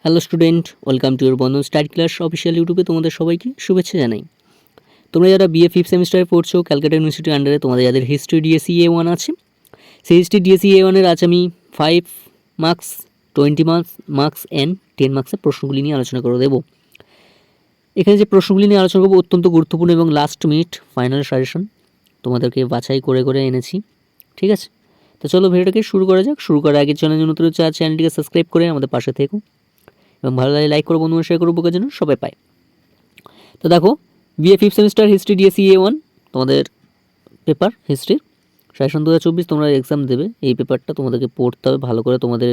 Hello student, welcome to your Bandhan study class official ইউটিউবে তোমাদের সবাইকে শুভেচ্ছা জানাই। তোমরা যারা বিএ ফিফথ সেমিস্টারে পড়ছো ক্যালকাটা ইউনিভার্সিটির আন্ডারে, তোমাদের যাদের হিস্ট্রি ডিএসি A1 আছে, সেই হিস্ট্রি ডিএসি A1-এর আজ আমি 5 মার্কস, 20 মার্কস অ্যান্ড 10 মার্কসের প্রশ্নগুলি নিয়ে আলোচনা করে দেবো। এখানে যে প্রশ্নগুলি নিয়ে আলোচনা করবো অত্যন্ত গুরুত্বপূর্ণ এবং লাস্ট মিনিট ফাইনাল সাজেশন তোমাদেরকে বাছাই করে করে এনেছি, ঠিক আছে? তো চলো ভিডিওটাকে শুরু করা যাক। শুরু করার আগে চ্যানেল নতুন হচ্ছে, চ্যানেলটিকে সাবস্ক্রাইব করে আমাদের পাশে থেকো এবং ভালো লাগে লাইক করো, বন্ধুরা শেয়ার করো, বোকার জন্য সবাই পায়। তো দেখো, BA fifth semester history DSC A1 তোমাদের পেপার হিস্ট্রি সাজেশন 2024 তোমরা এক্সাম দেবে। এই পেপারটা তোমাদেরকে পড়তে হবে ভালো করে, তোমাদের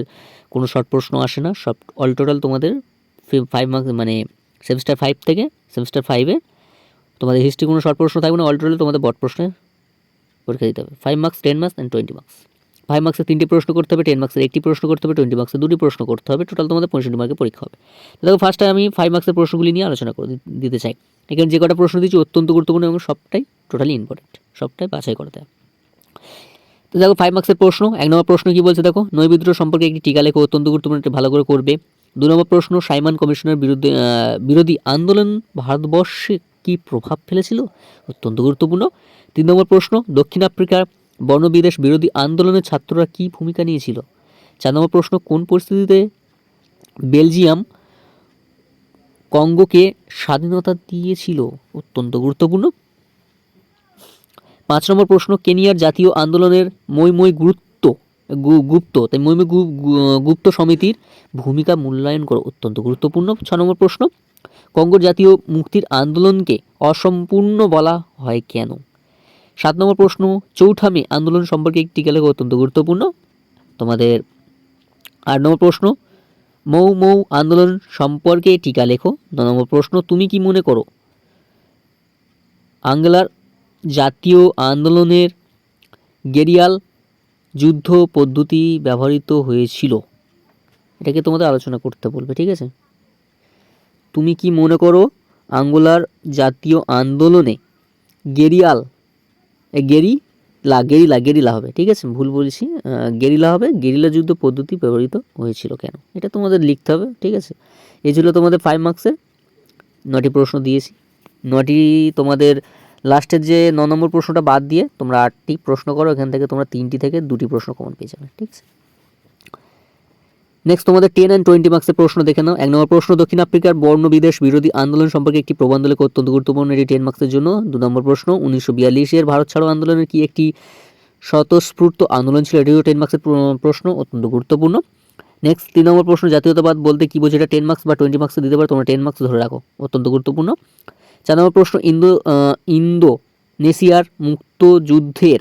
কোনো শর্ট প্রশ্ন আসে না, সব অল টোটাল তোমাদের 5 মার্কস, মানে সেমিস্টার 5 থেকে সেমিস্টার 5-এ তোমাদের হিস্ট্রি কোনো শর্ট প্রশ্ন থাকবে না, অল টোটাল তোমাদের বট প্রশ্নে পরীক্ষা দিতে হবে। 5 মার্কস, 10 মার্কস অ্যান্ড 20 মার্কস। 5 মার্কসে 3টি প্রশ্ন করতে হবে, 10 মার্কসের 1টি প্রশ্ন করতে হবে, 20 মার্কসে 2টি প্রশ্ন করতে হবে, টোটাল তোমাদের 65 মার্কের পরীক্ষা হবে। তো দেখো, ফার্স্টে আমি 5 মার্কসের প্রশ্নগুলি নিয়ে আলোচনা করে দিতে চাই। এখানে যে কটা প্রশ্ন দিচ্ছি অত্যন্ত গুরুত্বপূর্ণ এবং সবটাই টোটালি ইম্পর্টেন্ট, সবটাই বাছাই করতে হবে। তো দেখো, 5 মার্কসের প্রশ্ন। 1 নম্বর প্রশ্ন কী বলছে দেখো, নয় বিদ্রোহ সম্পর্কে একটি টিকা লেখো, অত্যন্ত গুরুত্বপূর্ণ, এটা ভালো করে করবে। 2 নম্বর প্রশ্ন, সাইমন কমিশনের বিরোধী আন্দোলন ভারতবর্ষে কী প্রভাব ফেলেছিল, অত্যন্ত গুরুত্বপূর্ণ। 3 নম্বর প্রশ্ন, দক্ষিণ আফ্রিকার বর্ণবিদ্বেষ বিরোধী আন্দোলনের ছাত্ররা কী ভূমিকা নিয়েছিল। 4 নম্বর প্রশ্ন, কোন পরিস্থিতিতে বেলজিয়াম কঙ্গোকে স্বাধীনতা দিয়েছিল, অত্যন্ত গুরুত্বপূর্ণ। 5 নম্বর প্রশ্ন, কেনিয়ার জাতীয় আন্দোলনের মই গুপ্ত সমিতির ভূমিকা মূল্যায়ন করো, অত্যন্ত গুরুত্বপূর্ণ। 6 নম্বর প্রশ্ন, কঙ্গোর জাতীয় মুক্তির আন্দোলনকে অসম্পূর্ণ বলা হয় কেন। 7 নম্বর প্রশ্ন, চৌঠা মে আন্দোলন সম্পর্কে একটি টিকা লেখো, অত্যন্ত গুরুত্বপূর্ণ। তোমাদের 8 নম্বর প্রশ্ন, মৌ আন্দোলন সম্পর্কে টিকা লেখো। 9 নম্বর প্রশ্ন, তুমি কি মনে করো আঙ্গলার জাতীয় আন্দোলনের গেরিয়াল যুদ্ধ পদ্ধতি ব্যবহৃত হয়েছিল, এটাকে তোমাদের আলোচনা করতে বলবে, ঠিক আছে? তুমি কি মনে করো আঙ্গোলার জাতীয় আন্দোলনে গেরিলা হবে, ঠিক আছে? ভুল বলছি, গেরিলা হবে, গেরিলা যুদ্ধ পদ্ধতি ব্যবহৃত হয়েছিল কেন, এটা তোমাদের লিখতে হবে, ঠিক আছে? এই ছিল তোমাদের 5 মার্কসের 9টি প্রশ্ন দিয়েছি। 9টি তোমাদের লাস্টের যে 9 নম্বর প্রশ্নটা বাদ দিয়ে তোমরা 8টি প্রশ্ন করো, এখান থেকে তোমরা 3টি থেকে 2টি প্রশ্ন কমন পেয়ে যাবে, ঠিক আছে? নেক্সট তোমাদের 10 অ্যান্ড 20 মার্কসের প্রশ্ন দেখে নাও। 1 নম্বর প্রশ্ন, দক্ষিণ আফ্রিকার বর্ণবিদ্বেষ বিরোধী আন্দোলন সম্পর্কে একটি প্রবন্ধ লেখো, অত্যন্ত গুরুত্বপূর্ণ, এটি 10 মার্কসের জন্য। 2 নম্বর প্রশ্ন, 1942-এর ভারত ছাড়ো আন্দোলনের কি একটি স্বতঃস্ফূর্ত আন্দোলন ছিল, এটিও 10 মার্কসের প্রশ্ন, অত্যন্ত গুরুত্বপূর্ণ। নেক্সট 3 নম্বর প্রশ্ন, জাতীয়তাবাদ বলতে কি বোঝো, এটা 10 মার্কস বা 20 মার্কসে দিতে পারো, তোমরা 10 মার্কস ধরে রাখো, অত্যন্ত গুরুত্বপূর্ণ। 4 নম্বর প্রশ্ন, ইন্দোনেশিয়ার মুক্তযুদ্ধের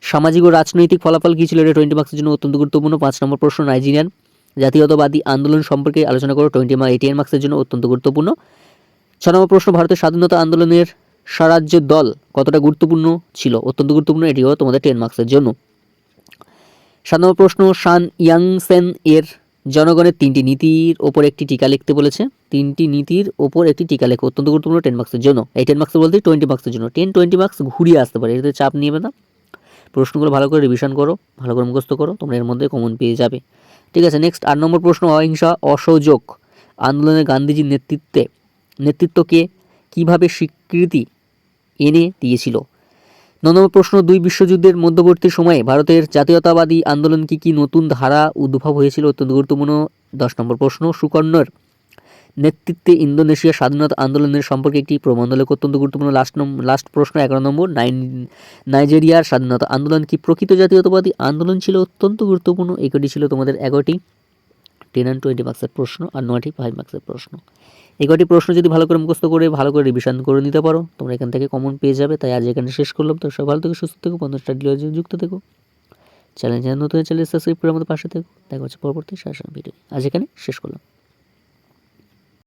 সামাজিক ও রাজনৈতিক ফলাফল কী ছিল, এটা 20 মার্কসের জন্য, অত্যন্ত গুরুত্বপূর্ণ। 5 নম্বর প্রশ্ন, নাইজেরিয়ান জাতীয়তাবাদী আন্দোলন সম্পর্কে আলোচনা করো, 10 মার্কসের জন্য, অত্যন্ত গুরুত্বপূর্ণ। 6 নম্বর প্রশ্ন, ভারতের স্বাধীনতা আন্দোলনের স্বরাজ্য দল কতটা গুরুত্বপূর্ণ ছিল, অত্যন্ত গুরুত্বপূর্ণ, এটিও তোমাদের 10 মার্কসের জন্য। 7 নম্বর প্রশ্ন, সান ইয়াংসেন এর জনগণের 3টি নীতির ওপর একটি টিকা লিখতে বলেছে, 3টি নীতির ওপর একটি টিকা লেখো, অত্যন্ত গুরুত্বপূর্ণ, 10 মার্কসের জন্য। এই 10 মার্কস বলতে 20 মার্কসের জন্য, 10-20 মার্কস ঘুরিয়ে আসতে পারে, এতে চাপ নিবে না। প্রশ্নগুলো ভালো করে রিভিশন করো, ভালো করে মুখস্থ করো, তোমরা এর মধ্যে কমন পেয়ে যাবে, ঠিক আছে? নেক্সট 8 নম্বর প্রশ্ন, অহিংসা অসহযোগ আন্দোলনে গান্ধীজির নেতৃত্বকে কিভাবে স্বীকৃতি এনে দিয়েছিল। 9 নম্বর প্রশ্ন, 2 বিশ্বযুদ্ধের মধ্যবর্তী সময়ে ভারতের জাতীয়তাবাদী আন্দোলন কি নতুন ধারা উদ্ভব হয়েছিল, অত্যন্ত গুরুত্বপূর্ণ। 10 নম্বর প্রশ্ন, সুকর্ণর নেতৃত্বে ইন্দোনেশিয়া স্বাধীনতা আন্দোলনের সম্পর্কে একটি প্রবন্ধ লেখো, অত্যন্ত গুরুত্বপূর্ণ। লাস্ট প্রশ্ন 11 নম্বর, নাইজেরিয়ার স্বাধীনতা আন্দোলন কি প্রকৃত জাতীয়তাবাদী আন্দোলন ছিল, অত্যন্ত গুরুত্বপূর্ণ। এগুলি ছিল তোমাদের 11টি 10 and 20 মার্কসের প্রশ্ন আর 9টি 5 মার্কসের প্রশ্ন। এই কটি প্রশ্ন যদি ভালো করে মুখস্থ করে ভালো করে রিভিশন করে নিতে পারো, তোমরা এখান থেকে কমন পেয়ে যাবে। তাই আজ এখানে শেষ করলাম। তো সব ভালো থেকে সুস্থ থেকো, বন্ধু স্টাডি যুক্ত থেকো, চ্যানেল নতুন চ্যানেল সাবস্ক্রাইব করে আমাদের পাশে থেকো। দেখা হচ্ছে পরবর্তী সাজেশন ভিডিও। আজ এখানে শেষ করলাম।